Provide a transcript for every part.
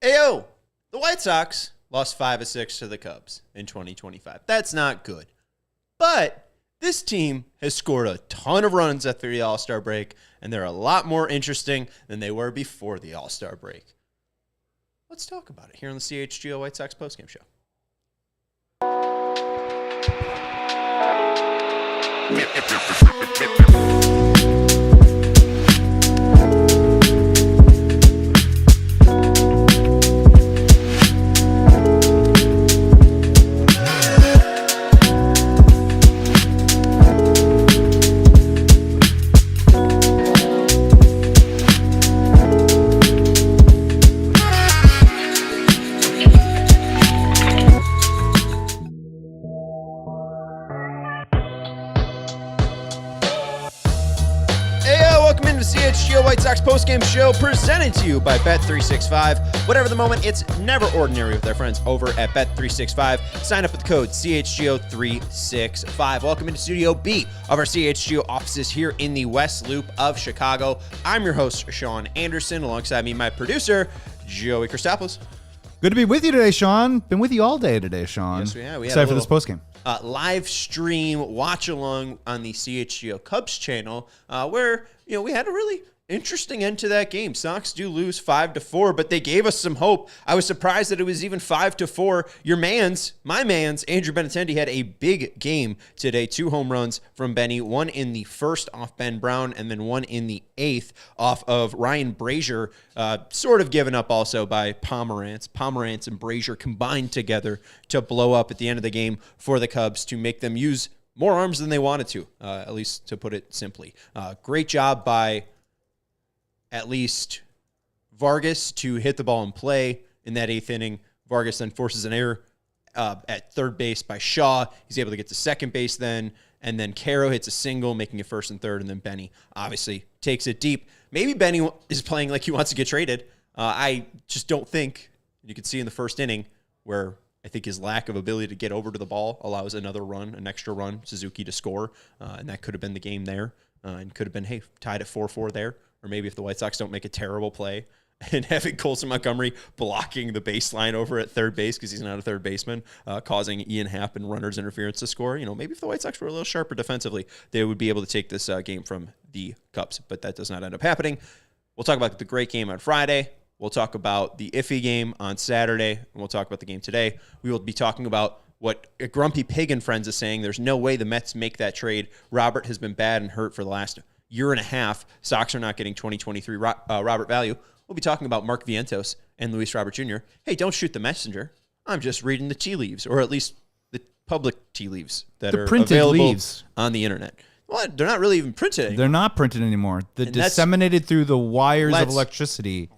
Ayo, the White Sox lost 5 of 6 to the Cubs in 2025. That's not good. But this team has scored a ton of runs after the All-Star break, and they're a lot more interesting than they were before the All-Star break. Let's talk about it here on the CHGO White Sox postgame show. CHGO White Sox postgame show presented to you by Bet365. Whatever the moment, it's never ordinary with our friends over at Bet365. Sign up with the code CHGO365. Welcome into Studio B of our CHGO offices here in the West Loop of Chicago. I'm your host, Sean Anderson. Alongside me, my producer, Joey Christopoulos. Good to be with you today, Sean. Been with you all day today, Sean. Yes, we have. Excited for this postgame. Live stream watch along on the CHGO Cubs channel, where we had a really interesting end to that game. Sox do lose 5-4, but they gave us some hope. I was surprised that it was even 5-4. My man's Andrew Benintendi had a big game today. 2 home runs from Benny, one in the first off Ben Brown, and then one in the 8th off of Ryan Brazier, sort of given up also by Pomerantz. Pomerantz and Brazier combined together to blow up at the end of the game for the Cubs to make them use more arms than they wanted to, at least to put it simply. Great job by at least Vargas to hit the ball and play in that 8th inning. Vargas then forces an error at third base by Shaw. He's able to get to second base then, and then Caro hits a single, making it first and third, and then Benny obviously takes it deep. Maybe Benny is playing like he wants to get traded. I just don't think. You could see in the first inning where I think his lack of ability to get over to the ball allows an extra run, Suzuki to score, and that could have been the game there, and could have been, hey, tied at 4-4 there. Or maybe if the White Sox don't make a terrible play and having Colson Montgomery blocking the baseline over at third base because he's not a third baseman, causing Ian Happ and runners interference to score. Maybe if the White Sox were a little sharper defensively, they would be able to take this game from the Cubs. But that does not end up happening. We'll talk about the great game on Friday. We'll talk about the iffy game on Saturday. And we'll talk about the game today. We will be talking about what a Grumpy Pig and Friends is saying. There's no way the Mets make that trade. Robert has been bad and hurt for the last year and a half. Sox are not getting 2023 Robert value. We'll be talking about Mark Vientos and Luis Robert Jr. Hey, don't shoot the messenger. I'm just reading the tea leaves, or at least the public tea leaves that are available on the internet. Well, they're not really even printed anymore. They're not printed anymore. The disseminated through the wires of electricity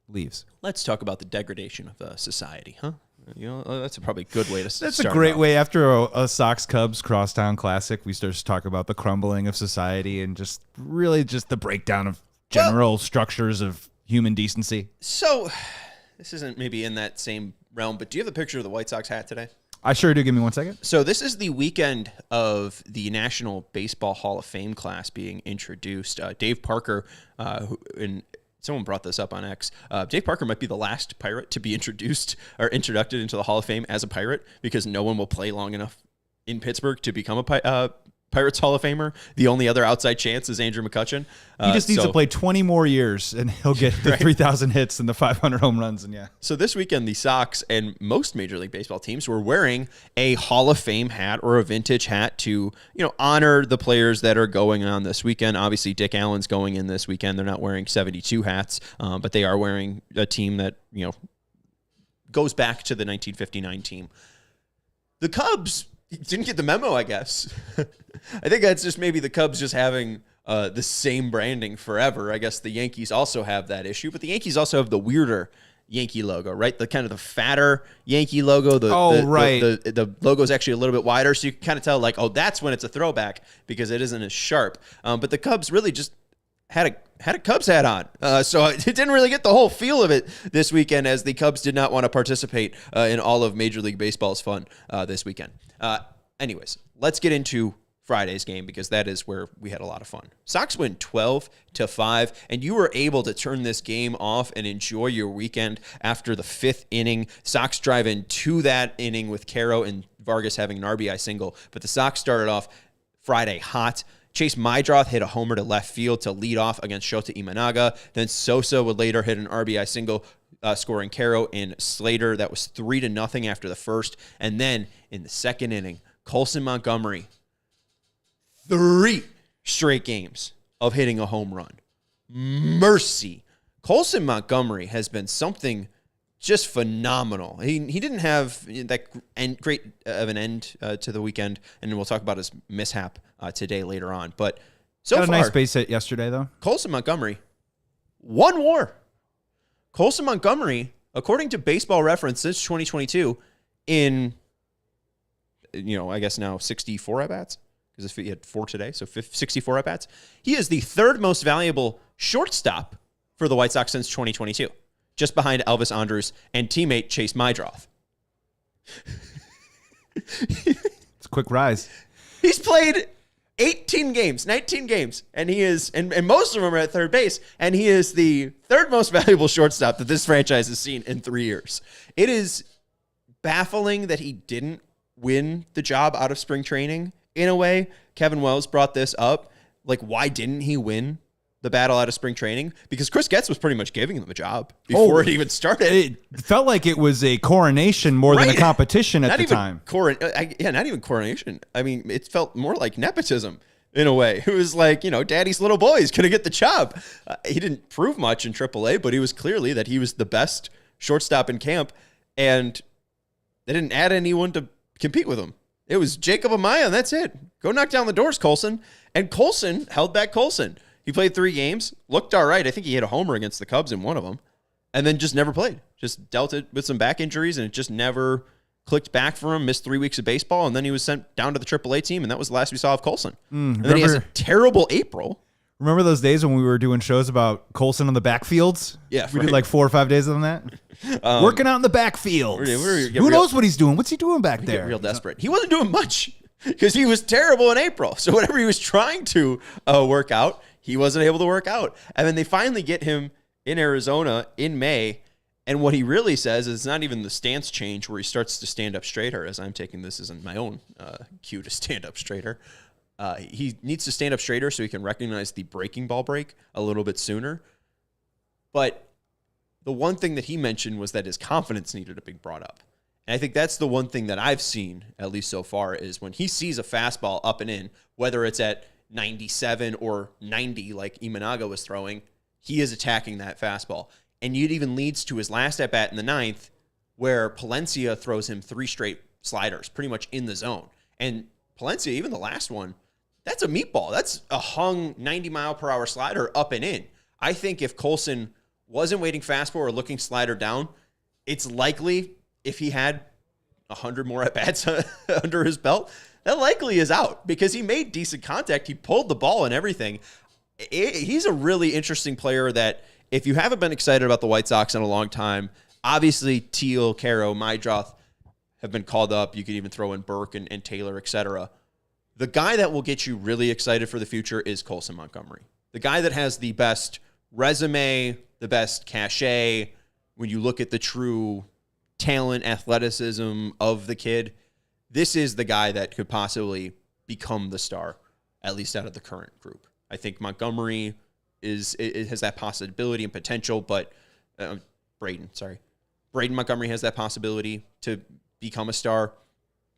leaves. Let's talk about the degradation of society, huh? That's a probably good way to start. That's a great way. After a Sox-Cubs Crosstown Classic, we start to talk about the crumbling of society and just the breakdown of general structures of human decency. So, this isn't maybe in that same realm, but do you have the picture of the White Sox hat today? I sure do. Give me 1 second. So, this is the weekend of the National Baseball Hall of Fame class being introduced. Dave Parker, someone brought this up on X. Dave Parker might be the last Pirate to be introduced or introduced into the Hall of Fame as a Pirate because no one will play long enough in Pittsburgh to become a Pirates Hall of Famer. The only other outside chance is Andrew McCutchen. He just needs to play 20 more years, and he'll get the 3,000 hits and the 500 home runs. And So this weekend, the Sox and most Major League Baseball teams were wearing a Hall of Fame hat or a vintage hat to, honor the players that are going on this weekend. Obviously, Dick Allen's going in this weekend. They're not wearing 72 hats, but they are wearing a team that, goes back to the 1959 team. The Cubs didn't get the memo, I guess. I think that's just maybe the Cubs just having the same branding forever. I guess the Yankees also have that issue, but the Yankees also have the weirder Yankee logo, right? The kind of the fatter Yankee logo. The logo is actually a little bit wider, so you can kind of tell, that's when it's a throwback because it isn't as sharp. But the Cubs really just had a Cubs hat on. So it didn't really get the whole feel of it this weekend, as the Cubs did not want to participate in all of Major League Baseball's fun this weekend. Anyways, let's get into Friday's game because that is where we had a lot of fun. Sox win 12-5, and you were able to turn this game off and enjoy your weekend after the 5th inning. Sox drive into that inning with Caro and Vargas having an RBI single, but the Sox started off Friday hot. Chase Mydroth hit a homer to left field to lead off against Shota Imanaga. Then Sosa would later hit an RBI single, scoring Caro and Slater. That was 3-0 after the first. And then in the second inning, Colson Montgomery, 3 straight games of hitting a home run. Mercy. Colson Montgomery has been something just phenomenal. He didn't have that great of an end to the weekend, and we'll talk about his mishap today later on. But so got a far, nice base hit yesterday, though. Colson Montgomery, 1 WAR. Colson Montgomery, according to Baseball Reference, since 2022, in I guess now 64 at-bats, because he had 4 today, so 64 at-bats. He is the 3rd most valuable shortstop for the White Sox since 2022, just behind Elvis Andrus and teammate Chase Mydroth. It's a quick rise. He's played 19 games, and he is, and most of them are at third base, and he is the 3rd most valuable shortstop that this franchise has seen in 3 years. It is baffling that he didn't win the job out of spring training. In a way, Kevin Wells brought this up. Like, why didn't he win the battle out of spring training? Because Chris Getz was pretty much giving him a job before it even started. It felt like it was a coronation more than a competition at the time. Not even coronation. I mean, it felt more like nepotism in a way. It was like, daddy's little boy is going to get the job. He didn't prove much in AAA, but he was clearly that he was the best shortstop in camp, and they didn't add anyone to compete with him. It was Jacob Amaya, and that's it. Go knock down the doors, Colson. And Colson held back Colson. He played 3 games, looked all right. I think he hit a homer against the Cubs in one of them, and then just never played. Just dealt it with some back injuries, and it just never clicked back for him. Missed 3 weeks of baseball, and then he was sent down to the AAA team, and that was the last we saw of Colson. And then he has a terrible April. Remember those days when we were doing shows about Colson on the backfields? Yeah. We did like 4 or 5 days on that. Working out in the backfield. Who knows what he's doing? What's he doing back there? Get real desperate. He wasn't doing much because he was terrible in April. So whatever he was trying to work out, he wasn't able to work out. And then they finally get him in Arizona in May. And what he really says is not even the stance change where he starts to stand up straighter, as I'm taking this as my own cue to stand up straighter. He needs to stand up straighter so he can recognize the breaking ball break a little bit sooner. But the one thing that he mentioned was that his confidence needed to be brought up. And I think that's the one thing that I've seen, at least so far, is when he sees a fastball up and in, whether it's at 97 or 90 like Imanaga was throwing, he is attacking that fastball. And it even leads to his last at-bat in the 9th, where Palencia throws him 3 straight sliders, pretty much in the zone. And Palencia, even the last one, that's a meatball. That's a hung 90-mile-per-hour slider up and in. I think if Colson wasn't waiting fastball or looking slider down, it's likely if he had 100 more at-bats under his belt, that likely is out because he made decent contact. He pulled the ball and everything. He's a really interesting player that if you haven't been excited about the White Sox in a long time, obviously Teal, Caro, Mydroth have been called up. You could even throw in Burke and Taylor, etc. The guy that will get you really excited for the future is Colson Montgomery. The guy that has the best resume, the best cachet, when you look at the true talent, athleticism of the kid, this is the guy that could possibly become the star, at least out of the current group. I think Montgomery has that possibility and potential, but Braden Montgomery has that possibility to become a star.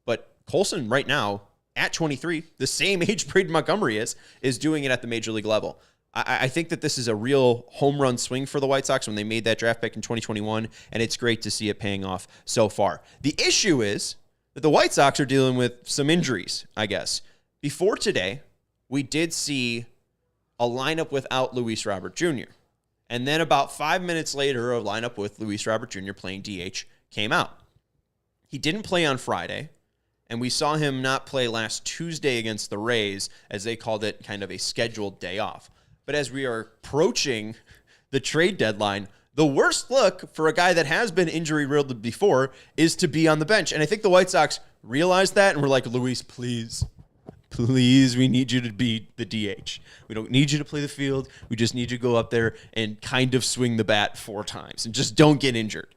But Colson right now, at 23, the same age Braden Montgomery is doing it at the major league level. I think that this is a real home run swing for the White Sox when they made that draft pick in 2021, and it's great to see it paying off so far. The issue is that the White Sox are dealing with some injuries, I guess. Before today, we did see a lineup without Luis Robert Jr., and then about 5 minutes later, a lineup with Luis Robert Jr. playing DH came out. He didn't play on Friday, and we saw him not play last Tuesday against the Rays, as they called it kind of a scheduled day off. But as we are approaching the trade deadline, the worst look for a guy that has been injury-riddled before is to be on the bench. And I think the White Sox realized that and were like, Luis, please please, we need you to be the DH. We don't need you to play the field. We just need you to go up there and kind of swing the bat 4 times and just don't get injured.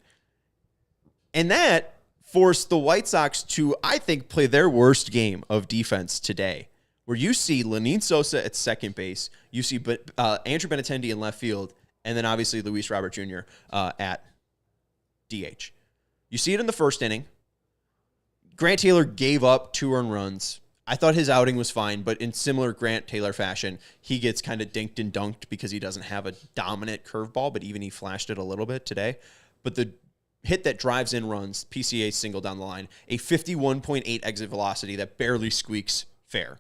And that forced the White Sox to, I think, play their worst game of defense today, where you see Lenyn Sosa at second base, you see Andrew Benintendi in left field, and then obviously Luis Robert Jr. At DH. You see it in the first inning. Grant Taylor gave up 2 earned runs. I thought his outing was fine, but in similar Grant Taylor fashion, he gets kind of dinked and dunked because he doesn't have a dominant curveball, but even he flashed it a little bit today. But the hit that drives in runs, PCA single down the line, a 51.8 exit velocity that barely squeaks fair.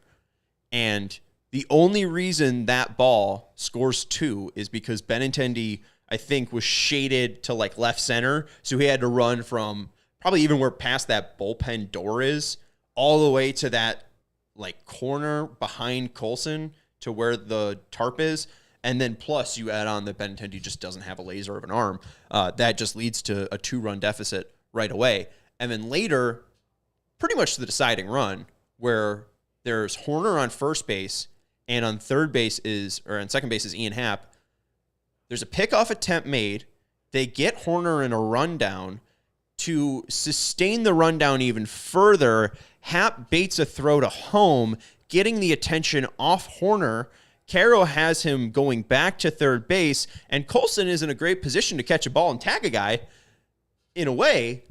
And the only reason that ball scores 2 is because Benintendi, I think, was shaded to like left center. So he had to run from probably even where past that bullpen door is all the way to that like corner behind Colson to where the tarp is. And then plus you add on that Benintendi just doesn't have a laser of an arm. That just leads to a 2-run deficit right away. And then later, pretty much the deciding run where there's Horner on first base and on second base is Ian Happ. There's a pickoff attempt made. They get Horner in a rundown. To sustain the rundown even further, Happ baits a throw to home, getting the attention off Horner. Caro has him going back to third base, and Colson is in a great position to catch a ball and tag a guy. In a way,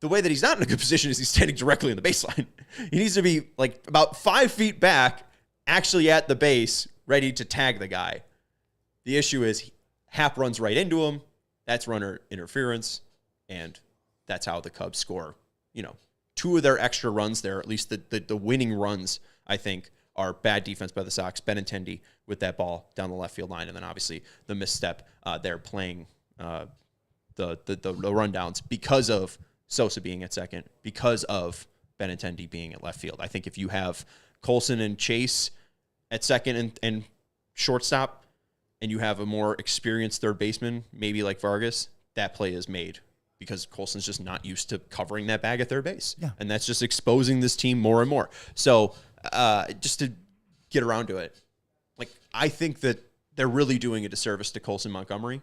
the way that he's not in a good position is he's standing directly in the baseline. He needs to be like about 5 feet back, actually at the base, ready to tag the guy. The issue is Happ runs right into him. That's runner interference, and that's how the Cubs score, 2 of their extra runs there, at least the winning runs, I think, are bad defense by the Sox. Benintendi with that ball down the left field line, and then obviously the misstep there playing the rundowns because of Sosa being at second, because of Benintendi being at left field. I think if you have Colson and Chase at second and shortstop, and you have a more experienced third baseman, maybe like Vargas, that play is made because Colson's just not used to covering that bag at third base. Yeah. And that's just exposing this team more and more. So just to get around to it, like I think that they're really doing a disservice to Colson Montgomery.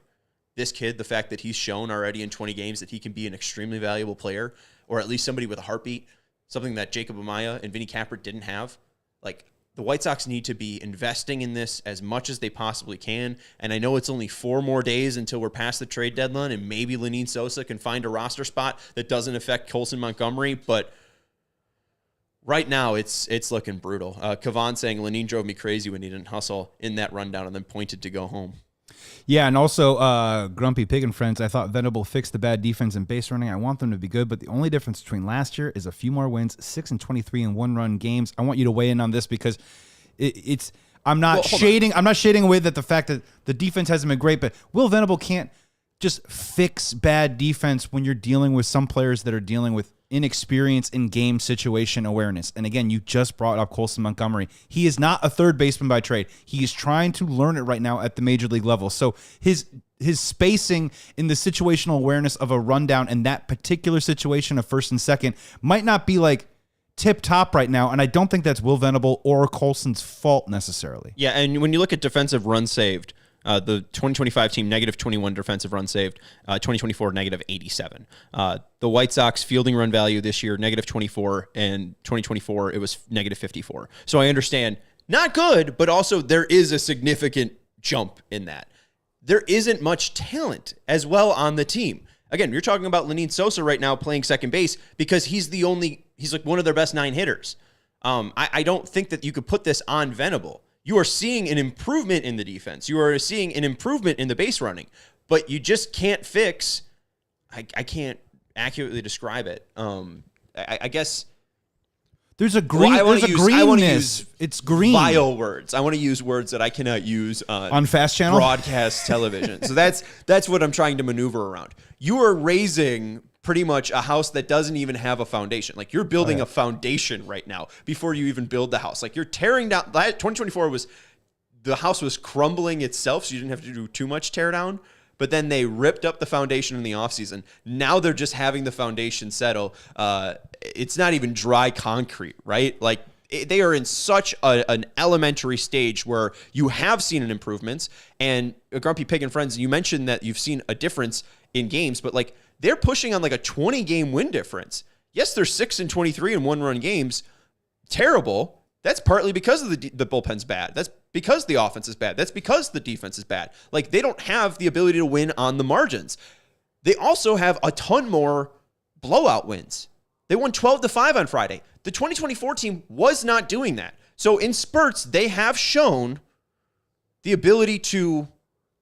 This kid, the fact that he's shown already in 20 games that he can be an extremely valuable player, or at least somebody with a heartbeat, something that Jacob Amaya and Vinny Capra didn't have. Like, the White Sox need to be investing in this as much as they possibly can. And I know it's only 4 more days until we're past the trade deadline, and maybe Lenyn Sosa can find a roster spot that doesn't affect Colson Montgomery. But right now, it's looking brutal. Kavan saying Lenyn drove me crazy when he didn't hustle in that rundown and then pointed to go home. Yeah, and also Grumpy Pig and Friends, I thought Venable fixed the bad defense and base running. I want them to be good, but the only difference between last year is a few more wins, 6-23 in 1-run games. I want you to weigh in on this because I'm not shading away that the fact that the defense hasn't been great, but Will Venable can't just fix bad defense when you're dealing with some players that are dealing with inexperience in game situation awareness. And again, you just brought up Colson Montgomery. He is not a third baseman by trade. He is trying to learn it right now at the major league level. So his spacing in the situational awareness of a rundown in that particular situation of first and second might not be like tip top right now. And I don't think that's Will Venable or Colson's fault necessarily. Yeah. And when you look at defensive runs saved, the 2025 team, -21 defensive runs saved, 2024, -87. The White Sox fielding run value this year, -24, and 2024, it was -54. So I understand, not good, but also there is a significant jump in that. There isn't much talent as well on the team. Again, you're talking about Lenyn Sosa right now playing second base because he's like one of their best 9 hitters. I don't think that you could put this on Venable. You are seeing an improvement in the defense. You are seeing an improvement in the base running, but you just can't fix. I can't accurately describe it. I guess there's a green. Well, greenness. It's green. Vile words. I want to use words that I cannot use on Fast Channel broadcast television. So that's what I'm trying to maneuver around. You are raising pretty much a house that doesn't even have a foundation. Like you're building a foundation right now before you even build the house. Like you're tearing down. 2024 the house was crumbling itself, so you didn't have to do too much tear down. but then they ripped up the foundation in the offseason. Now they're just having the foundation settle. It's not even dry concrete, right? Like, they are in such an elementary stage where you have seen an improvements. And Grumpy Pig and Friends, you mentioned that you've seen a difference in games, but like, they're pushing on like a 20-game win difference. Yes, they're 6-23 in one-run games. Terrible. That's partly because of the bullpen's bad. That's because the offense is bad. That's because the defense is bad. Like, they don't have the ability to win on the margins. They also have a ton more blowout wins. They won 12-5 on Friday. The 2024 team was not doing that. So in spurts, they have shown the ability to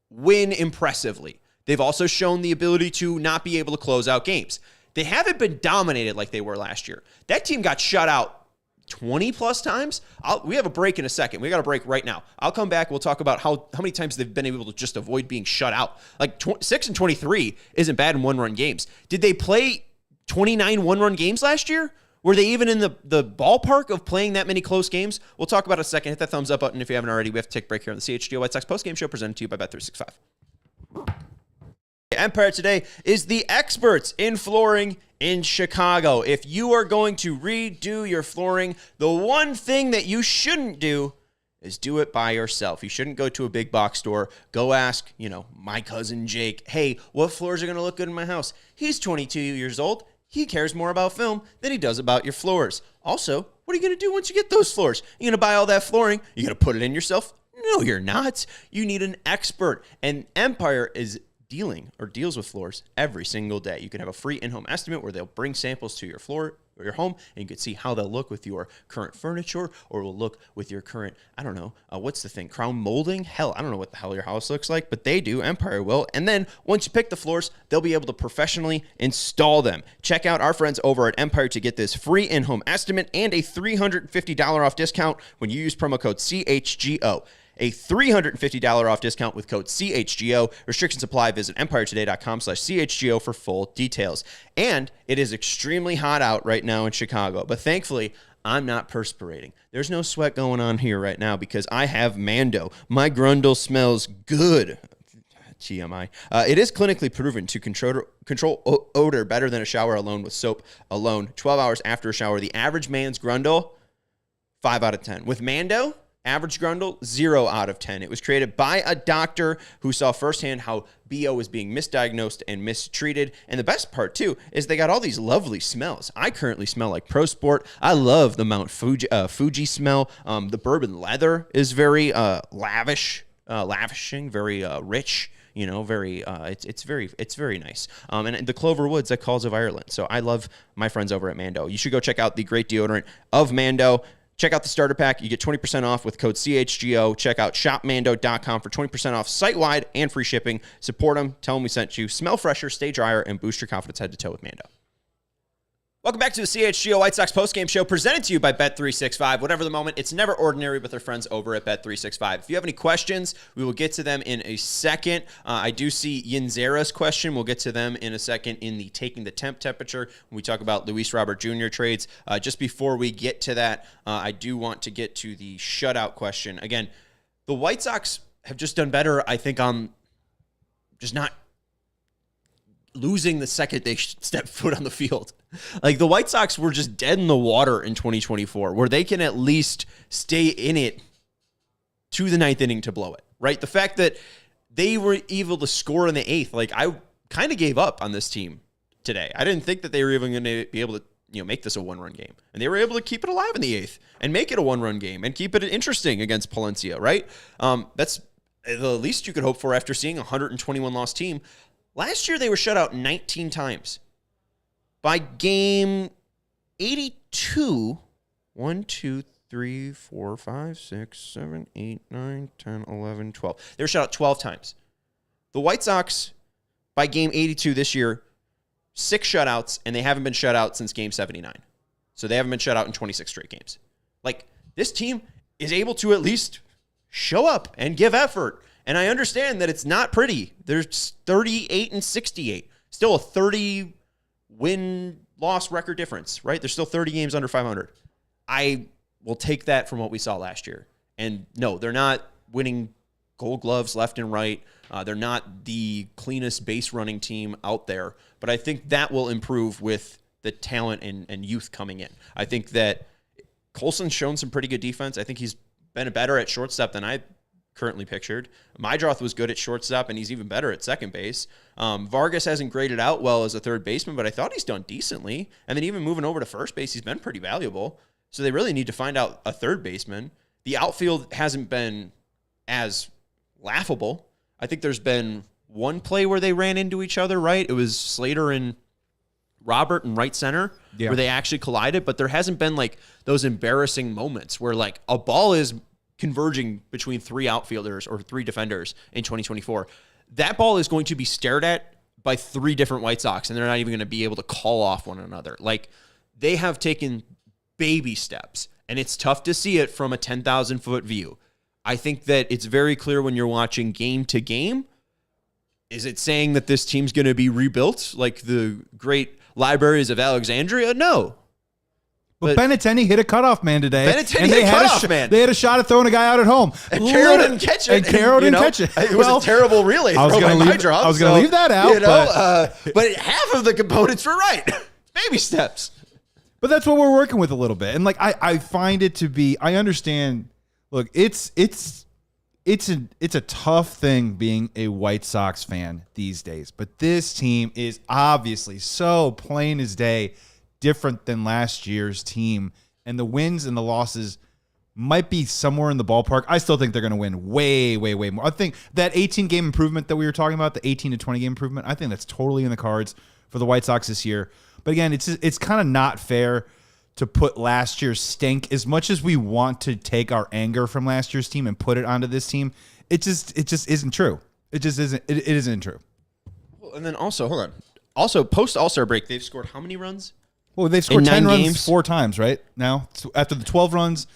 win impressively. They've also shown the ability to not be able to close out games. They haven't been dominated like they were last year. That team got shut out 20 plus times. We have a break in a second. We got a break right now. I'll come back. We'll talk about how many times they've been able to just avoid being shut out. Like 6-23 isn't bad in one-run games. Did they play 29 one-run games last year? Were they even in the ballpark of playing that many close games? We'll talk about it in a second. Hit that thumbs up button if you haven't already. We have to take a break here on the CHGO White Sox postgame show presented to you by Bet365. Empire today is the experts in flooring in Chicago. If you are going to redo your flooring, the one thing that you shouldn't do is do it by yourself. You shouldn't go to a big box store. Go ask, my cousin Jake, hey, what floors are going to look good in my house? He's 22 years old. He cares more about film than he does about your floors. Also, what are you going to do once you get those floors? You're going to buy all that flooring? You're going to put it in yourself? No, you're not. You need an expert. And Empire deals with floors every single day. You can have a free in-home estimate where they'll bring samples to your floor or your home, and you can see how they'll look with your current furniture, or will look with your current, what's the thing, crown molding? Hell, I don't know what the hell your house looks like, but they do. Empire will. And then once you pick the floors, they'll be able to professionally install them. Check out our friends over at Empire to get this free in-home estimate and a $350 off discount when you use promo code CHGO. A $350 off discount with code CHGO. Restrictions apply. Visit empiretoday.com/CHGO for full details. And it is extremely hot out right now in Chicago, but thankfully, I'm not perspirating. There's no sweat going on here right now because I have Mando. My grundle smells good. TMI. It is clinically proven to control odor better than a shower alone with soap alone. 12 hours after a shower, the average man's grundle, 5 out of 10. With Mando, average grundle, 0 out of 10. It was created by a doctor who saw firsthand how BO was being misdiagnosed and mistreated. And the best part, too, is they got all these lovely smells. I currently smell like Pro Sport. I love the Mount Fuji smell. The bourbon leather is very lavishing, very rich. It's very nice. And the Clover Woods, that calls of Ireland. So I love my friends over at Mando. You should go check out the great deodorant of Mando. Check out the starter pack. You get 20% off with code CHGO. Check out shopmando.com for 20% off site-wide and free shipping. Support them. Tell them we sent you. Smell fresher, stay drier, and boost your confidence head to toe with Mando. Welcome back to the CHGO White Sox postgame show presented to you by Bet365. Whatever the moment, it's never ordinary with our friends over at Bet365. If you have any questions, we will get to them in a second. I do see Yinzera's question. We'll get to them in a second in the taking the temperature when we talk about Luis Robert Jr. trades. Just before we get to that, I do want to get to the shutout question. Again, the White Sox have just done better, I think, on just not losing the second they step foot on the field. Like, the White Sox were just dead in the water in 2024, where they can at least stay in it to the ninth inning to blow it, right? The fact that they were able to score in the eighth, like, I kind of gave up on this team today. I didn't think that they were even going to be able to make this a one-run game. And they were able to keep it alive in the eighth and make it a one-run game and keep it interesting against Palencia, right? That's the least you could hope for after seeing a 121-loss team. Last year, they were shut out 19 times. By game 82, 1, 2, 3, 4, 5, 6, 7, 8, 9, 10, 11, 12. They were shut out 12 times. The White Sox, by game 82 this year, 6 shutouts, and they haven't been shut out since game 79. So they haven't been shut out in 26 straight games. Like, this team is able to at least show up and give effort. And I understand that it's not pretty. There's 38 and 68. Still a 30 win-loss record difference, right? There's still 30 games under 500. I will take that from what we saw last year. And no, they're not winning Gold Gloves left and right. They're not the cleanest base running team out there, but I think that will improve with the talent and youth coming in. I think that Colson's shown some pretty good defense. I think he's been better at shortstop than I currently pictured. Mydroth was good at shortstop, and he's even better at second base. Vargas hasn't graded out well as a third baseman, but I thought he's done decently. And then even moving over to first base, he's been pretty valuable. So they really need to find out a third baseman. The outfield hasn't been as laughable. I think there's been one play where they ran into each other, right? It was Slater and Robert in right center where they actually collided, but there hasn't been like those embarrassing moments where like a ball is converging between three outfielders or three defenders in 2024. That ball is going to be stared at by three different White Sox, and they're not even going to be able to call off one another. Like, they have taken baby steps, and it's tough to see it from a 10,000-foot view. I think that it's very clear when you're watching game to game. Is it saying that this team's going to be rebuilt like the great libraries of Alexandria? No. But Benintendi hit a cutoff man today. Benintendi hit a cutoff man. They had a shot at throwing a guy out at home. And Carroll didn't catch it. And Carroll didn't catch it. It was a terrible relay throw by Mydroth. I was going to leave that out. But half of the components were right. Baby steps. But that's what we're working with a little bit. And like I find it to be, I understand. Look, it's a tough thing being a White Sox fan these days. But this team is obviously so plain as day different than last year's team, and the wins and the losses might be somewhere in the ballpark. I still think they're going to win way, way, way more. I think that 18-game improvement that we were talking about, the 18 to 20-game improvement, I think that's totally in the cards for the White Sox this year. But again, it's kind of not fair to put last year's stink, as much as we want to take our anger from last year's team and put it onto this team. It just isn't true. It just isn't. It isn't true. Well, and then also, hold on. Also, post All-Star break, they've scored how many runs? Well, they've scored 10 runs games? 4 times, right? Now, after the 12 runs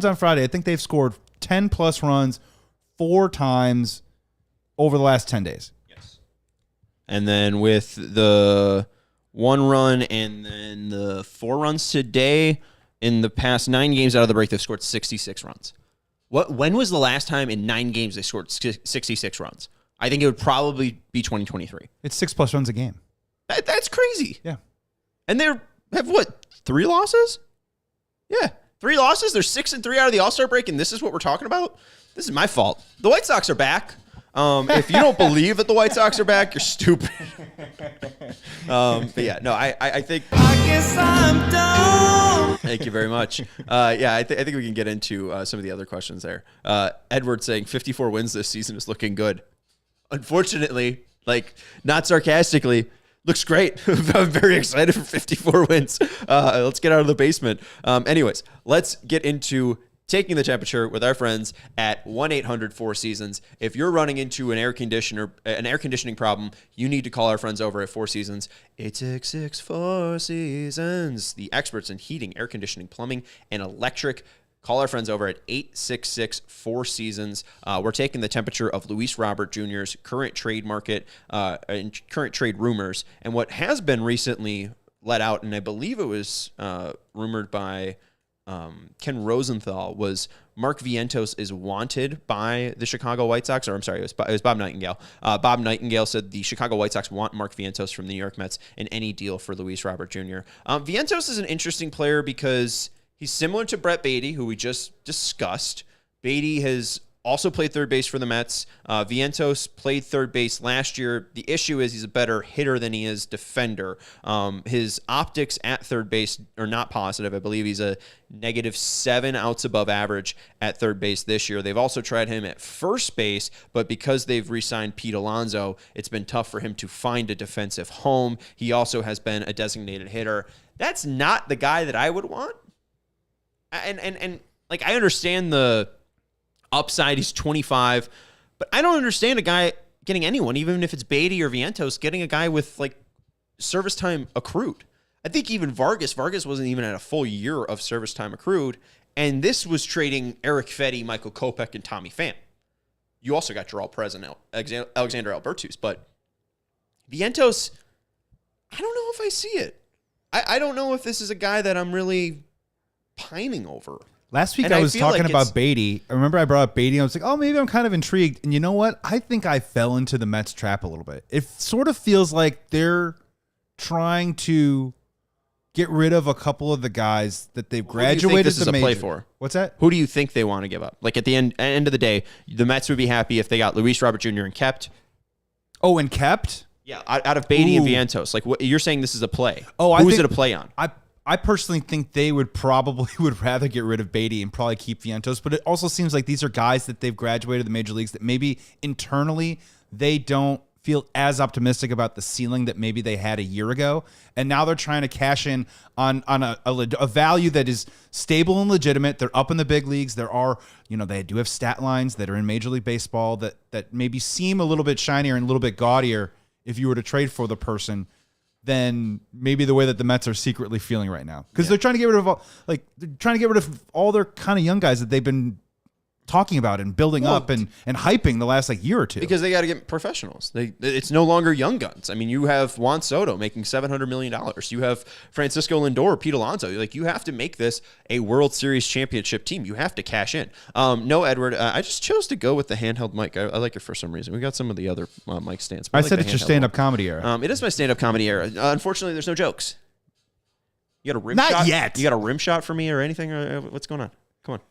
on Friday, I think they've scored 10 plus runs 4 times over the last 10 days. Yes. And then with the 1 run and then the 4 runs today, in the past 9 games out of the break, they've scored 66 runs. When was the last time in 9 games they scored 66 runs? I think it would probably be 2023. It's 6 plus runs a game. That's crazy. Yeah. And they have, 3 losses? Yeah, 3 losses. They're 6-3 out of the All-Star break, and this is what we're talking about? This is my fault. The White Sox are back. If you don't believe that the White Sox are back, you're stupid. But yeah, no, I think... I guess I'm done. Thank you very much. I think we can get into some of the other questions there. Edward saying 54 wins this season is looking good. Unfortunately, not sarcastically, looks great. I'm very excited for 54 wins. Let's get out of the basement. Anyways, let's get into taking the temperature with our friends at 1-800-4Seasons. If you're running into an air conditioning problem, you need to call our friends over at 4 Seasons. 866-4 Seasons. The experts in heating, air conditioning, plumbing, and electric. Call our friends over at 866-4Seasons. We're taking the temperature of Luis Robert Jr.'s current trade market and current trade rumors. And what has been recently let out, and I believe it was rumored by Ken Rosenthal, was Mark Vientos is wanted by the Chicago White Sox. Or I'm sorry, it was Bob Nightingale. Bob Nightingale said the Chicago White Sox want Mark Vientos from the New York Mets in any deal for Luis Robert Jr. Vientos is an interesting player because he's similar to Brett Beatty, who we just discussed. Beatty has also played third base for the Mets. Vientos played third base last year. The issue is he's a better hitter than he is defender. His optics at third base are not positive. I believe he's a -7 outs above average at third base this year. They've also tried him at first base, but because they've re-signed Pete Alonso, it's been tough for him to find a defensive home. He also has been a designated hitter. That's not the guy that I would want. And I understand the upside. He's 25, but I don't understand a guy getting anyone, even if it's Beatty or Vientos, getting a guy with service time accrued. I think even Vargas wasn't even at a full year of service time accrued, and this was trading Eric Fetty, Michael Kopech, and Tommy Pham. You also got Gerald Perez and Alexander Albertus, but Vientos, I don't know if I see it. I don't know if this is a guy that I'm really pining over. Last week And I I was feel talking like about it's- Beatty. I remember I brought up Beatty. And I was like, oh, maybe I'm kind of intrigued. And you know what? I think I fell into the Mets trap a little bit. It sort of feels like they're trying to get rid of a couple of the guys that they've Who do you think graduated this is the a play major. for? What's that? Who do you think they want to give up? Like at the end of the day, the Mets would be happy if they got Luis Robert Jr. and kept. Oh, and kept? Yeah, out of Beatty and Ooh. Vientos. Like what you're saying, this is a play. Oh, I who is think- it a play on? I personally think they would rather get rid of Beatty and probably keep Vientos, but it also seems like these are guys that they've graduated the major leagues that maybe internally they don't feel as optimistic about the ceiling that maybe they had a year ago, and now they're trying to cash in on a value that is stable and legitimate. They're up in the big leagues. There are, they do have stat lines that are in Major League Baseball that maybe seem a little bit shinier and a little bit gaudier if you were to trade for the person than maybe the way that the Mets are secretly feeling right now, because they're trying to get rid of all their kind of young guys that they've been talking about and building up and hyping the last year or two. Because they got to get professionals. It's no longer young guns. I mean, you have Juan Soto making $700 million. You have Francisco Lindor, Pete Alonso. You have to make this a World Series championship team. You have to cash in. No, Edward, I just chose to go with the handheld mic. I like it for some reason. We got some of the other mic stands. I like said the it's your handheld stand-up one. comedy era. It is my stand-up comedy era. Unfortunately, there's no jokes. You got a rim Not shot? yet. You got a rim shot for me or anything? What's going on? Come on.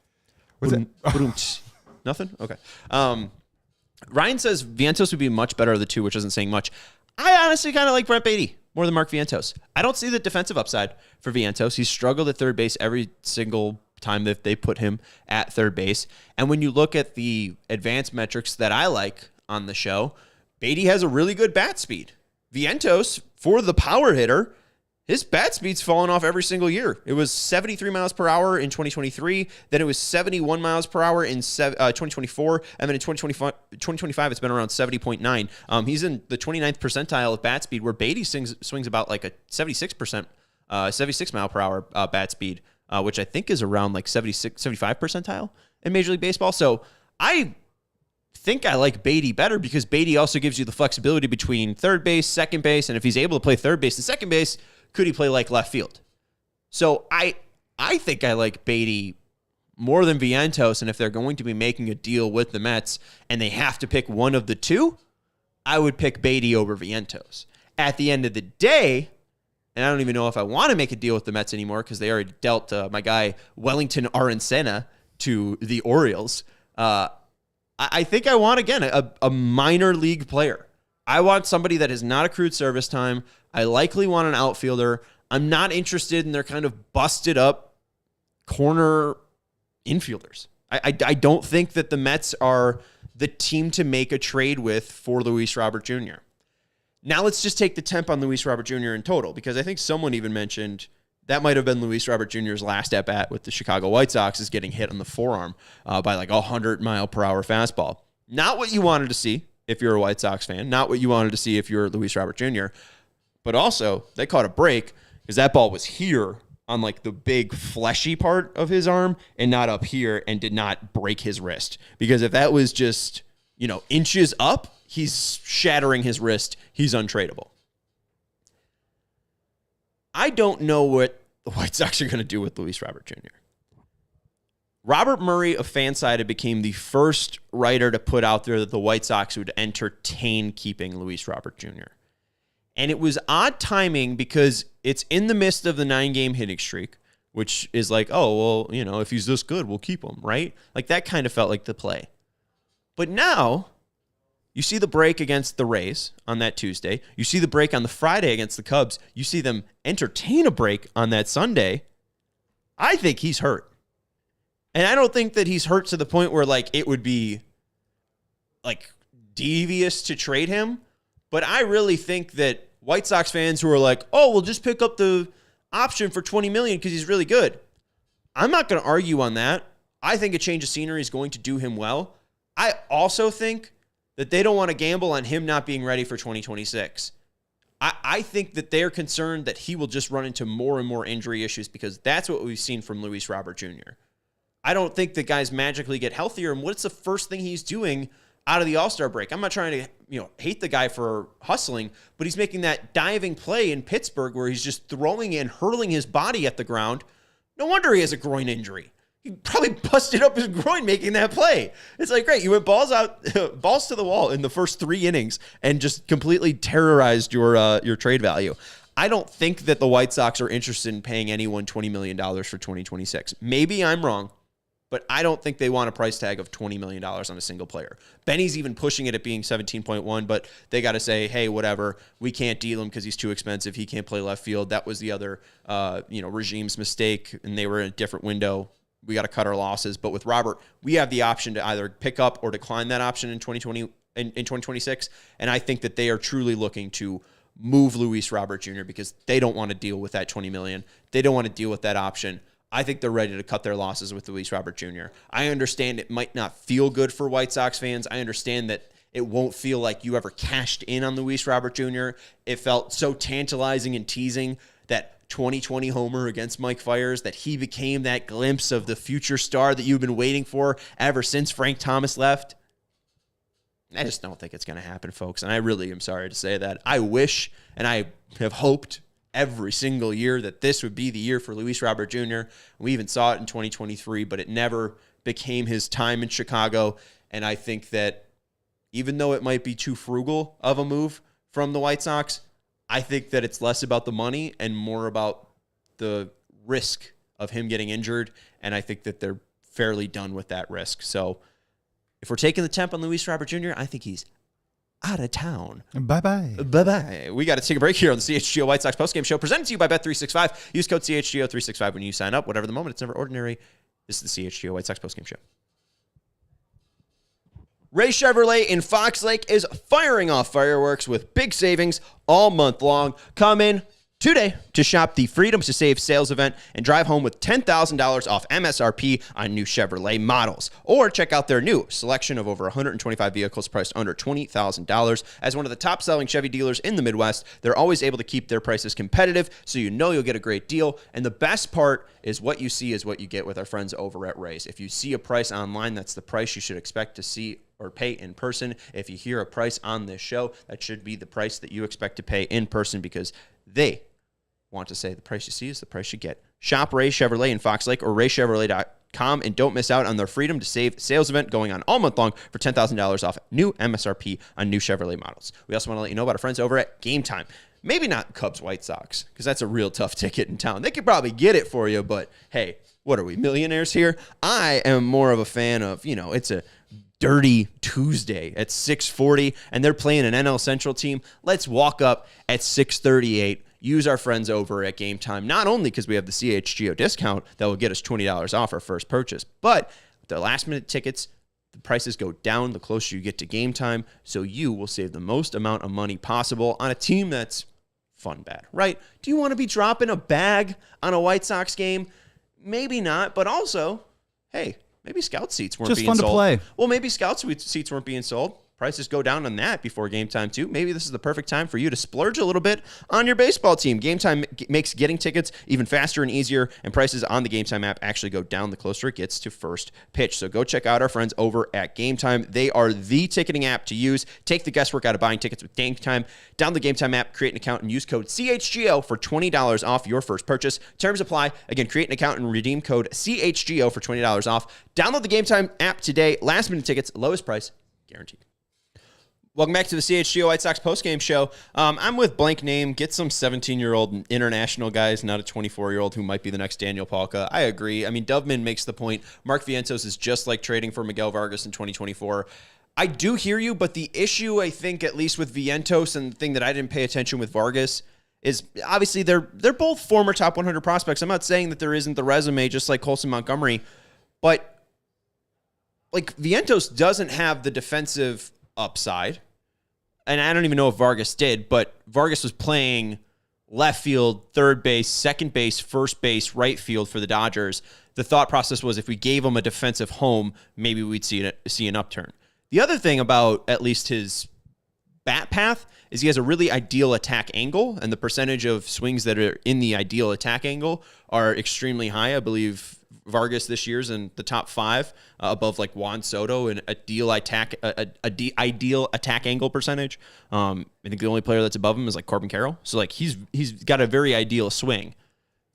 What's that? Nothing? Okay. Ryan says Vientos would be much better of the two, which isn't saying much. I honestly kind of like Brent Beatty more than Mark Vientos. I don't see the defensive upside for Vientos. He's struggled at third base every single time that they put him at third base. And when you look at the advanced metrics that I like on the show, Beatty has a really good bat speed. Vientos, for the power hitter, his bat speed's fallen off every single year. It was 73 miles per hour in 2023. Then it was 71 miles per hour in 2024. And then in 2025, it's been around 70.9. He's in the 29th percentile of bat speed, where Beatty swings about like a 76 mile per hour bat speed, which I think is around 75 percentile in Major League Baseball. So I think I like Beatty better because Beatty also gives you the flexibility between third base, second base, and if he's able to play third base and second base, could he play like left field? So I think I like Beatty more than Vientos, and if they're going to be making a deal with the Mets and they have to pick one of the two, I would pick Beatty over Vientos. At the end of the day, and I don't even know if I want to make a deal with the Mets anymore because they already dealt my guy Wellington Arancena to the Orioles. I think I want, again, a minor league player. I want somebody that has not accrued service time. I likely want an outfielder. I'm not interested in their kind of busted up corner infielders. I don't think that the Mets are the team to make a trade with for Luis Robert Jr. Now let's just take the temp on Luis Robert Jr. in total, because I think someone even mentioned that might have been Luis Robert Jr.'s last at-bat with the Chicago White Sox, is getting hit on the forearm by like a 100-mile-per-hour fastball. Not what you wanted to see if you're a White Sox fan, not what you wanted to see if you're Luis Robert Jr., but also they caught a break because that ball was here on like the big fleshy part of his arm and not up here, and did not break his wrist. Because if that was just, inches up, he's shattering his wrist. He's untradeable. I don't know what the White Sox are going to do with Luis Robert Jr. Robert Murray of Fansided became the first writer to put out there that the White Sox would entertain keeping Luis Robert Jr. And it was odd timing because it's in the midst of the 9-game hitting streak, which is like, oh, well, if he's this good, we'll keep him, right? Like that kind of felt like the play. But now you see the break against the Rays on that Tuesday. You see the break on the Friday against the Cubs. You see them entertain a break on that Sunday. I think he's hurt. And I don't think that he's hurt to the point where like it would be like devious to trade him. But I really think that White Sox fans who are like, oh, we'll just pick up the option for $20 million because he's really good. I'm not going to argue on that. I think a change of scenery is going to do him well. I also think that they don't want to gamble on him not being ready for 2026. I think that they're concerned that he will just run into more and more injury issues, because that's what we've seen from Luis Robert Jr. I don't think the guys magically get healthier. And what's the first thing he's doing out of the All-Star break? I'm not trying to, hate the guy for hustling, but he's making that diving play in Pittsburgh where he's just throwing and hurling his body at the ground. No wonder he has a groin injury. he probably busted up his groin making that play. It's like, great, you went balls to the wall in the first 3 innings and just completely terrorized your trade value. I don't think that the White Sox are interested in paying anyone $20 million for 2026. Maybe I'm wrong, but I don't think they want a price tag of $20 million on a single player. Benny's even pushing it at being 17.1, but they got to say, hey, whatever, we can't deal him because he's too expensive. He can't play left field. That was the other regime's mistake, and they were in a different window. We got to cut our losses. But with Robert, we have the option to either pick up or decline that option in 2026, and I think that they are truly looking to move Luis Robert Jr. because they don't want to deal with that $20 million. They don't want to deal with that option. I think they're ready to cut their losses with Luis Robert Jr. I understand it might not feel good for White Sox fans. I understand that it won't feel like you ever cashed in on Luis Robert Jr. It felt so tantalizing and teasing that 2020 homer against Mike Fiers, that he became that glimpse of the future star that you've been waiting for ever since Frank Thomas left. I just don't think it's going to happen, folks. And I really am sorry to say that. I wish, and I have hoped every single year that this would be the year for Luis Robert Jr. We even saw it in 2023, but it never became his time in Chicago. And I think that even though it might be too frugal of a move from the White Sox, I think that it's less about the money and more about the risk of him getting injured. And I think that they're fairly done with that risk. So if we're taking the temp on Luis Robert Jr., I think he's out of town. Bye-bye. Bye-bye. We got to take a break here on the CHGO White Sox postgame show, presented to you by Bet365. Use code CHGO365 when you sign up. Whatever the moment, it's never ordinary. This is the CHGO White Sox postgame show. Ray Chevrolet in Fox Lake is firing off fireworks with big savings all month long. Come in today to shop the Freedom to Save sales event and drive home with $10,000 off MSRP on new Chevrolet models. Or check out their new selection of over 125 vehicles priced under $20,000. As one of the top-selling Chevy dealers in the Midwest, they're always able to keep their prices competitive, so you know you'll get a great deal. And the best part is what you see is what you get with our friends over at Ray's. If you see a price online, that's the price you should expect to see or pay in person. If you hear a price on this show, that should be the price that you expect to pay in person, because they want to say the price you see is the price you get. Shop Ray Chevrolet in Fox Lake or raychevrolet.com and don't miss out on their Freedom to Save sales event going on all month long for $10,000 off new MSRP on new Chevrolet models. We also want to let you know about our friends over at Game Time. Maybe not Cubs White Sox, because that's a real tough ticket in town. They could probably get it for you, but hey, what are we, millionaires here? I am more of a fan of, it's a dirty Tuesday at 6:40, and they're playing an NL Central team. Let's walk up at 6:38. Use our friends over at Game Time, not only because we have the CHGO discount that will get us $20 off our first purchase, but with the last-minute tickets, the prices go down the closer you get to Game Time, so you will save the most amount of money possible on a team that's fun bad, right? Do you want to be dropping a bag on a White Sox game? Maybe not, but also, hey, maybe scout seats weren't being sold. Just fun to play. Well, maybe scout seats weren't being sold. Prices go down on that before Game Time, too. Maybe this is the perfect time for you to splurge a little bit on your baseball team. Game Time makes getting tickets even faster and easier, and prices on the Game Time app actually go down the closer it gets to first pitch. So go check out our friends over at Game Time. They are the ticketing app to use. Take the guesswork out of buying tickets with Game Time. Download the Game Time app, create an account, and use code CHGO for $20 off your first purchase. Terms apply. Again, create an account and redeem code CHGO for $20 off. Download the Game Time app today. Last-minute tickets, lowest price, guaranteed. Welcome back to the CHGO White Sox postgame show. I'm with blank name. Get some 17-year-old international guys, not a 24-year-old who might be the next Daniel Palka. I agree. I mean, Dovman makes the point. Mark Vientos is just like trading for Miguel Vargas in 2024. I do hear you, but the issue, I think, at least with Vientos, and the thing that I didn't pay attention with Vargas, is obviously they're both former top 100 prospects. I'm not saying that there isn't the resume, just like Colson Montgomery, but like Vientos doesn't have the defensive upside. And I don't even know if Vargas did, but Vargas was playing left field, third base, second base, first base, right field for the Dodgers. The thought process was if we gave him a defensive home, maybe we'd see an upturn. The other thing about at least his bat path is he has a really ideal attack angle, and the percentage of swings that are in the ideal attack angle are extremely high. I believe Vargas this year's in the top 5, above like Juan Soto in ideal attack angle percentage. I think the only player that's above him is like Corbin Carroll. So like he's got a very ideal swing.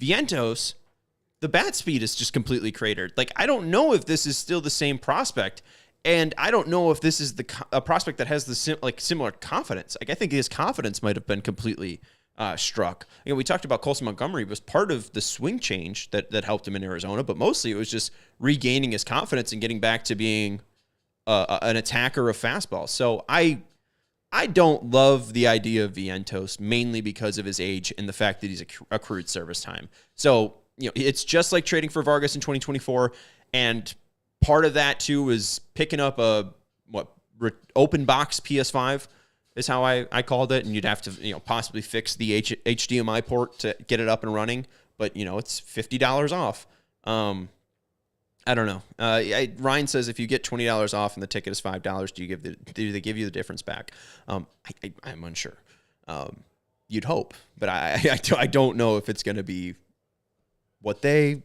Vientos the bat speed is just completely cratered. Like, I don't know if this is still the same prospect, and I don't know if this is a prospect that has the similar confidence. Like, I think his confidence might have been completely struck. We talked about Colson Montgomery was part of the swing change that helped him in Arizona, but mostly it was just regaining his confidence and getting back to being an attacker of fastballs. So I don't love the idea of Vientos, mainly because of his age and the fact that he's accrued service time. So, it's just like trading for Vargas in 2024. And part of that, too, is picking up open box PS5 is how I called it. And you'd have to, possibly fix the HDMI port to get it up and running. But, it's $50 off. I don't know. Ryan says if you get $20 off and the ticket is $5, do they give you the difference back? I'm unsure. You'd hope, but I don't know if it's going to be what they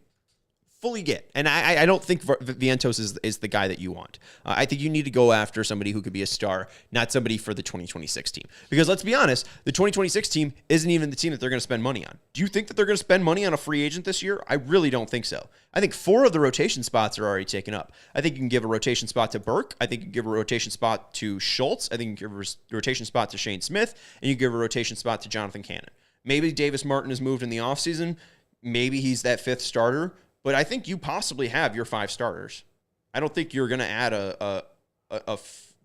fully get. And I don't think Vientos is the guy that you want. I think you need to go after somebody who could be a star, not somebody for the 2026 team. Because let's be honest, the 2026 team isn't even the team that they're going to spend money on. Do you think that they're going to spend money on a free agent this year? I really don't think so. I think 4 of the rotation spots are already taken up. I think you can give a rotation spot to Burke. I think you can give a rotation spot to Schultz. I think you can give a rotation spot to Shane Smith. And you can give a rotation spot to Jonathan Cannon. Maybe Davis Martin has moved in the offseason. Maybe he's that 5th starter. But I think you possibly have your 5 starters. I don't think you're going to add a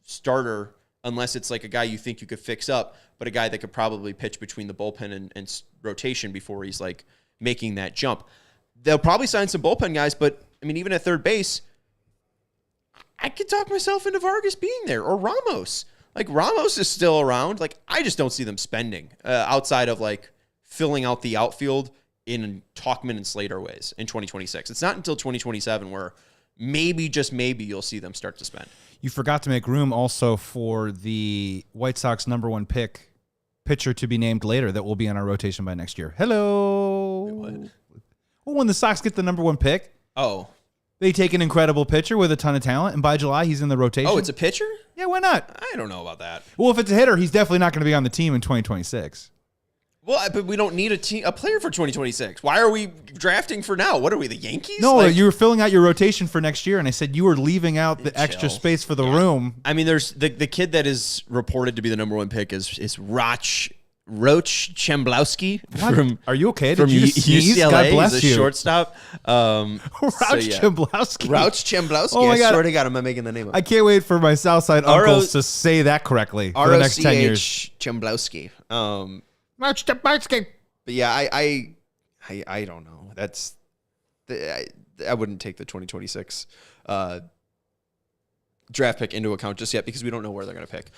starter unless it's like a guy you think you could fix up, but a guy that could probably pitch between the bullpen and rotation before he's like making that jump. They'll probably sign some bullpen guys, but I mean, even at third base, I could talk myself into Vargas being there or Ramos. Like, Ramos is still around. Like, I just don't see them spending outside of like filling out the outfield in Tauchman and Slater ways in 2026. It's not until 2027 where maybe, just maybe, you'll see them start to spend. You forgot to make room also for the White Sox #1 pick pitcher to be named later that will be on our rotation by next year. Hello. Wait, what? Well, when the Sox get the #1 pick, they take an incredible pitcher with a ton of talent, and by July, he's in the rotation. Oh, it's a pitcher? Yeah, why not? I don't know about that. Well, if it's a hitter, he's definitely not going to be on the team in 2026. Well, but we don't need a player for 2026. Why are we drafting for now? What are we, the Yankees? No, you were filling out your rotation for next year, and I said you were leaving out the extra space for the room. I mean, there's the kid that is reported to be the #1 pick is Roach Chemblowski from. Are you okay? From Did you just sneeze? UCLA. God bless He's a you. Shortstop. Chemblowski. Rouch Chemblowski. Oh my God. I swear to God, I'm making the name up. I can't wait for my Southside uncles to say that correctly for the next 10 years. Chemblowski. Rouch Chemblowski. But yeah, I don't know. I wouldn't take the 2026 draft pick into account just yet because we don't know where they're going to pick.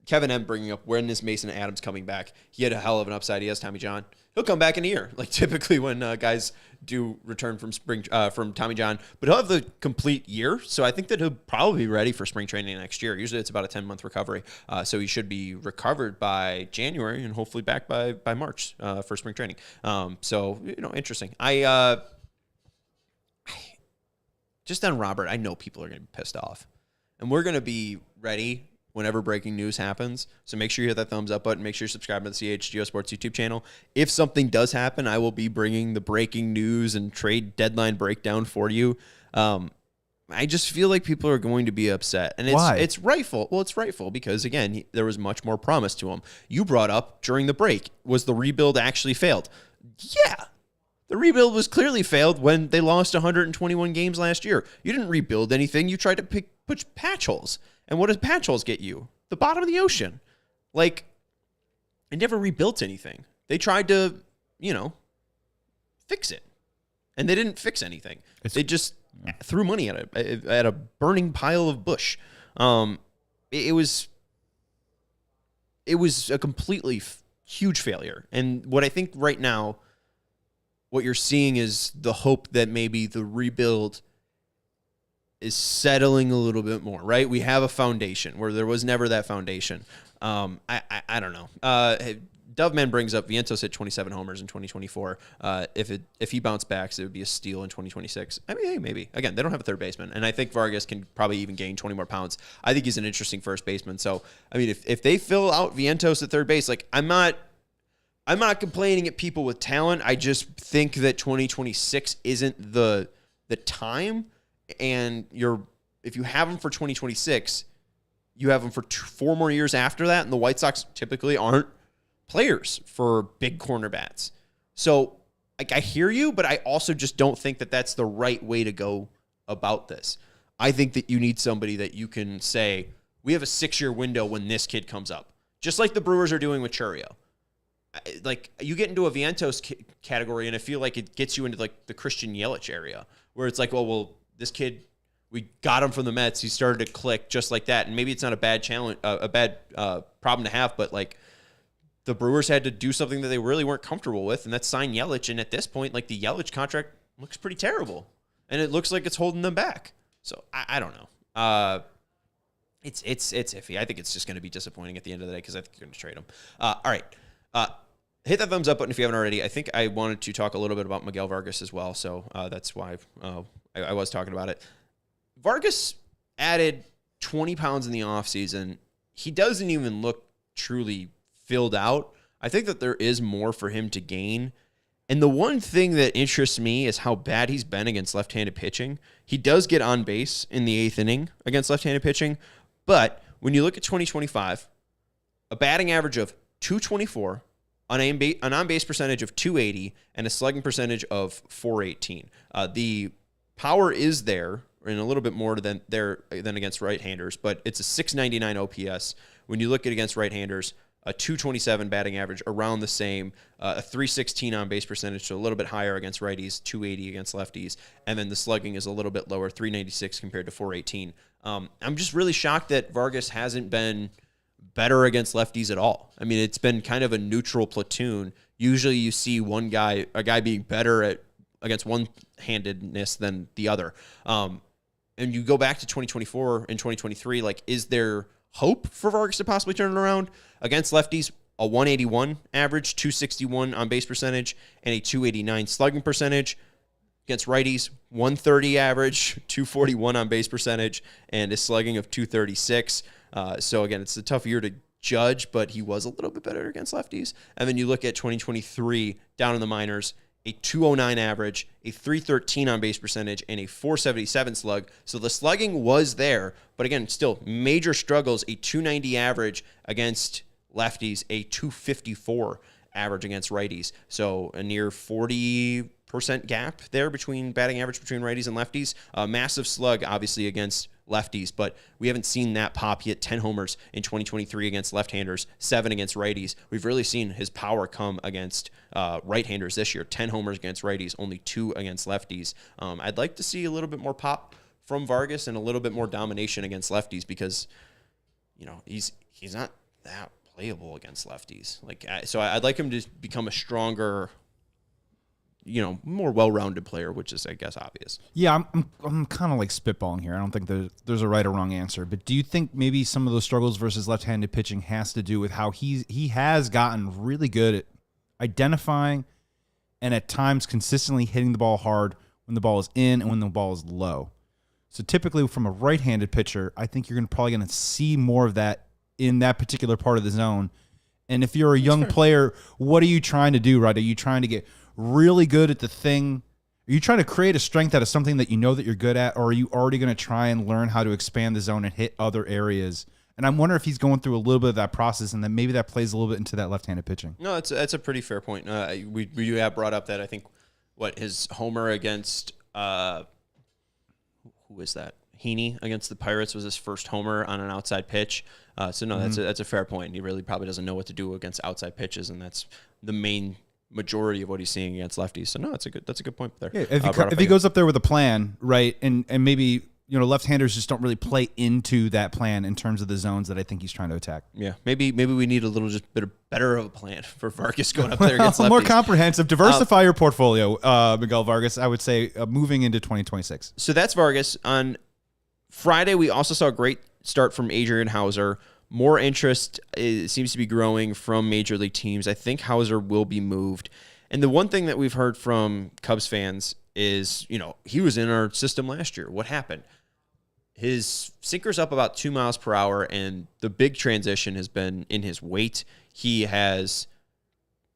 Kevin M bringing up when is Mason Adams coming back? He had a hell of an upside. He has Tommy John. He'll come back in a year, like typically when guys do return from from Tommy John. But he'll have the complete year, so I think that he'll probably be ready for spring training next year. Usually it's about a 10-month recovery, so he should be recovered by January and hopefully back by March for spring training. So interesting. I just on Robert, I know people are going to be pissed off, and we're going to be ready whenever breaking news happens. So make sure you hit that thumbs up button. Make sure you subscribe to the CHGO Sports YouTube channel. If something does happen, I will be bringing the breaking news and trade deadline breakdown for you. I just feel like people are going to be upset. And it's rightful. Well, it's rightful because, again, there was much more promise to him. You brought up during the break, was the rebuild actually failed? Yeah. The rebuild was clearly failed when they lost 121 games last year. You didn't rebuild anything. You tried to push patch holes. And what does patch holes get you? The bottom of the ocean. Like, they never rebuilt anything. They tried to, fix it. And they didn't fix anything. They just threw money at a burning pile of bush. It was a completely huge failure. And what I think right now, what you're seeing is the hope that maybe the rebuild is settling a little bit more, right? We have a foundation where there was never that foundation. I don't know. Doveman brings up Vientos hit 27 homers in 2024. If he bounced back, so it would be a steal in 2026. I mean, hey, maybe. Again, they don't have a third baseman, and I think Vargas can probably even gain 20 more pounds. I think he's an interesting first baseman. So, I mean, if they fill out Vientos at third base, like I'm not I'm not complaining at people with talent. I just think that 2026 isn't the time. And if you have them for 2026, you have them for 4 more years after that. And the White Sox typically aren't players for big corner bats. So like, I hear you, but I also just don't think that that's the right way to go about this. I think that you need somebody that you can say, we have a 6-year window when this kid comes up. Just like the Brewers are doing with Churio. Like, you get into a Vientos category, and I feel like it gets you into like the Christian Yelich area, where it's like, well, this kid, we got him from the Mets. He started to click just like that. And maybe it's not a bad challenge, a bad problem to have, but like, the Brewers had to do something that they really weren't comfortable with, and that's sign Yelich. And at this point, like, the Yelich contract looks pretty terrible, and it looks like it's holding them back. So I don't know. It's iffy. I think it's just going to be disappointing at the end of the day because I think you're going to trade him. All right. Hit that thumbs up button if you haven't already. I think I wanted to talk a little bit about Miguel Vargas as well, so that's why I was talking about it. Vargas added 20 pounds in the offseason. He doesn't even look truly filled out. I think that there is more for him to gain. And the one thing that interests me is how bad he's been against left-handed pitching. He does get on base in the 8th inning against left-handed pitching, but when you look at 2025, a batting average of 224, an on-base percentage of 280, and a slugging percentage of 418. The power is there, and a little bit more than against right-handers, but it's a 699 OPS. When you look at against right-handers, a 227 batting average, around the same, a 316 on-base percentage, so a little bit higher against righties, 280 against lefties, and then the slugging is a little bit lower, 396 compared to 418. I'm just really shocked that Vargas hasn't been better against lefties at all. I mean, it's been kind of a neutral platoon. Usually you see a guy being better against one-handedness than the other. And you go back to 2024 and 2023, like, is there hope for Vargas to possibly turn it around? Against lefties, a 181 average, 261 on base percentage, and a 289 slugging percentage. Against righties, 130 average, 241 on base percentage, and a slugging of 236. So again, it's a tough year to judge, but he was a little bit better against lefties. And then you look at 2023 down in the minors, a 209 average, a 313 on base percentage, and a 477 slug. So the slugging was there, but again, still major struggles, a 290 average against lefties, a 254 average against righties. So a near 40% gap there between batting average between righties and lefties. A massive slug, obviously, against lefties, but we haven't seen that pop yet. 10 homers in 2023 against left-handers, 7 against righties. We've really seen his power come against right-handers this year. 10 homers against righties, only 2 against lefties. I'd like to see a little bit more pop from Vargas and a little bit more domination against lefties because, you know, he's not that playable against lefties. So I'd like him to become a stronger, you know, more well-rounded player, which is, I guess, obvious. Yeah, I'm kind of like spitballing here. I don't think there's a right or wrong answer. But do you think maybe some of those struggles versus left-handed pitching has to do with how he has gotten really good at identifying and at times consistently hitting the ball hard when the ball is in and when the ball is low? So typically from a right-handed pitcher, I think you're probably going to see more of that in that particular part of the zone. And if you're a young player, what are you trying to do, right? Are you trying to get really good at the thing? Are you trying to create a strength out of something that you know that you're good at, or are you already going to try and learn how to expand the zone and hit other areas? And I'm wondering if he's going through a little bit of that process, and then maybe that plays a little bit into that left-handed pitching. No, that's a pretty fair point. We do have brought up that I think his homer against who was that? Heaney against the Pirates was his first homer on an outside pitch. So no, that's a fair point. He really probably doesn't know what to do against outside pitches, and that's the main majority of what he's seeing against lefties. So no, that's a good point there. Yeah, if he goes up there with a plan, right, and maybe, you know, left-handers just don't really play into that plan in terms of the zones that I think he's trying to attack. Yeah, maybe we need a little just better of a plan for Vargas going up there against lefties. More comprehensive, diversify your portfolio, Miguel Vargas. I would say moving into 2026. So that's Vargas. On Friday, we also saw a great start from Adrian Hauser. More interest seems to be growing from major league teams. I think Hauser will be moved. And the one thing that we've heard from Cubs fans is, you know, he was in our system last year. What happened? His sinker's up about 2 miles per hour, and the big transition has been in his weight. He has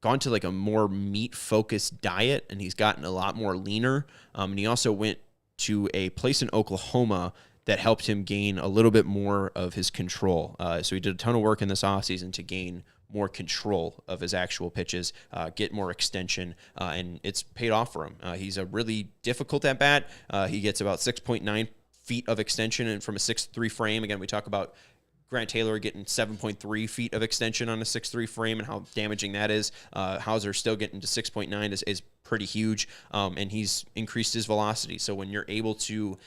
gone to like a more meat-focused diet, and he's gotten a lot more leaner. And he also went to a place in Oklahoma that helped him gain a little bit more of his control. So he did a ton of work in this offseason to gain more control of his actual pitches, get more extension, and it's paid off for him. He's a really difficult at bat. He gets about 6.9 feet of extension and from a 6'3 frame. Again, we talk about Grant Taylor getting 7.3 feet of extension on a 6'3 frame and how damaging that is. Hauser still getting to 6.9 is pretty huge, and he's increased his velocity. So when you're able to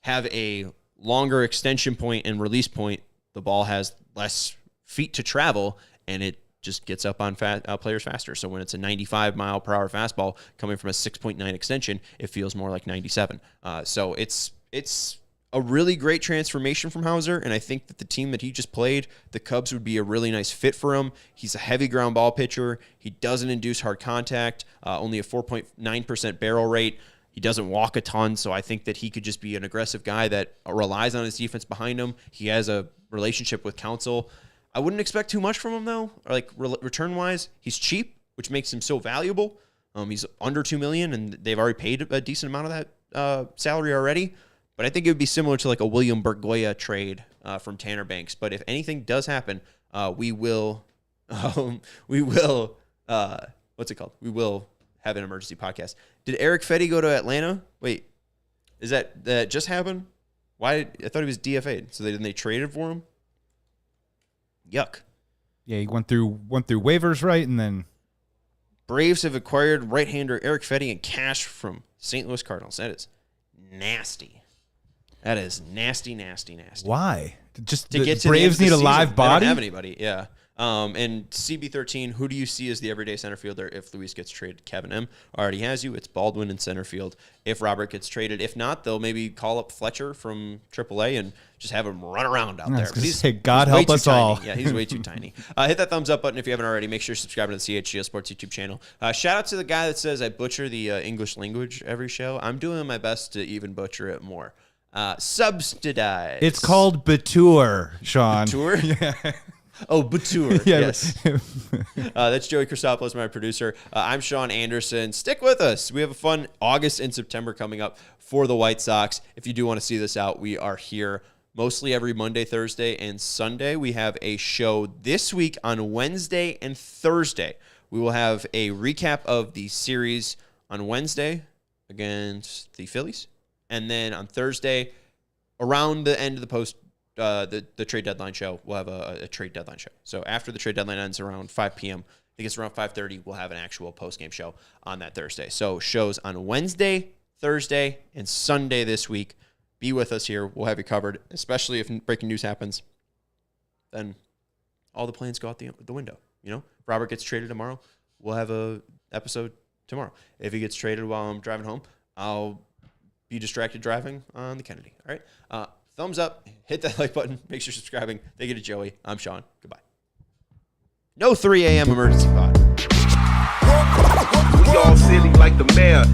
have a longer extension point and release point, the ball has less feet to travel, and it just gets up on players faster. So when it's a 95-mile-per-hour fastball coming from a 6.9 extension, it feels more like 97. So it's a really great transformation from Hauser, and I think that the team that he just played, the Cubs, would be a really nice fit for him. He's a heavy ground ball pitcher. He doesn't induce hard contact, only a 4.9% barrel rate. He doesn't walk a ton, so I think that he could just be an aggressive guy that relies on his defense behind him. He has a relationship with Counsell. I wouldn't expect too much from him, though. Like return-wise, he's cheap, which makes him so valuable. He's under $2 million, and they've already paid a decent amount of that salary already. But I think it would be similar to like a William Bergoya trade from Tanner Banks. But if anything does happen, we will We will have an emergency podcast. Did Eric Fetty go to Atlanta? Wait, is that just happened? Why? I thought he was DFA'd. So they traded for him? Yuck. Yeah, he went through waivers, right? And then Braves have acquired right-hander Eric Fetty in cash from St. Louis Cardinals. That is nasty. That is nasty, nasty, nasty. Why? Just to get to Braves need a live body? They don't have anybody, yeah. And CB13, who do you see as the everyday center fielder if Luis gets traded? Kevin M. already has you. It's Baldwin in center field if Robert gets traded. If not, they'll maybe call up Fletcher from AAA and just have him run around out there. God help us all. Yeah, he's way too tiny. Hit that thumbs up button if you haven't already. Make sure to subscribe to the CHGO Sports YouTube channel. Shout out to the guy that says I butcher the English language every show. I'm doing my best to even butcher it more. Subsidize. It's called Batur, Sean. Batur? Yeah. Oh, Batur. Yeah. Yes. That's Joey Christopoulos, my producer. I'm Sean Anderson. Stick with us. We have a fun August and September coming up for the White Sox. If you do want to see this out, we are here mostly every Monday, Thursday, and Sunday. We have a show this week on Wednesday and Thursday. We will have a recap of the series on Wednesday against the Phillies. And then on Thursday, around the end of the trade deadline show, we'll have a trade deadline show. So after the trade deadline ends around 5 p.m., I think it's around 5:30, we'll have an actual postgame show on that Thursday. So shows on Wednesday, Thursday, and Sunday this week. Be with us here. We'll have you covered, especially if breaking news happens. Then all the plans go out the window. You know, if Robert gets traded tomorrow, we'll have a episode tomorrow. If he gets traded while I'm driving home, I'll be distracted driving on the Kennedy. All right. Thumbs up. Hit that like button. Make sure you're subscribing. Thank you to Joey. I'm Sean. Goodbye. No 3 a.m. emergency pod. We all silly like the mayor.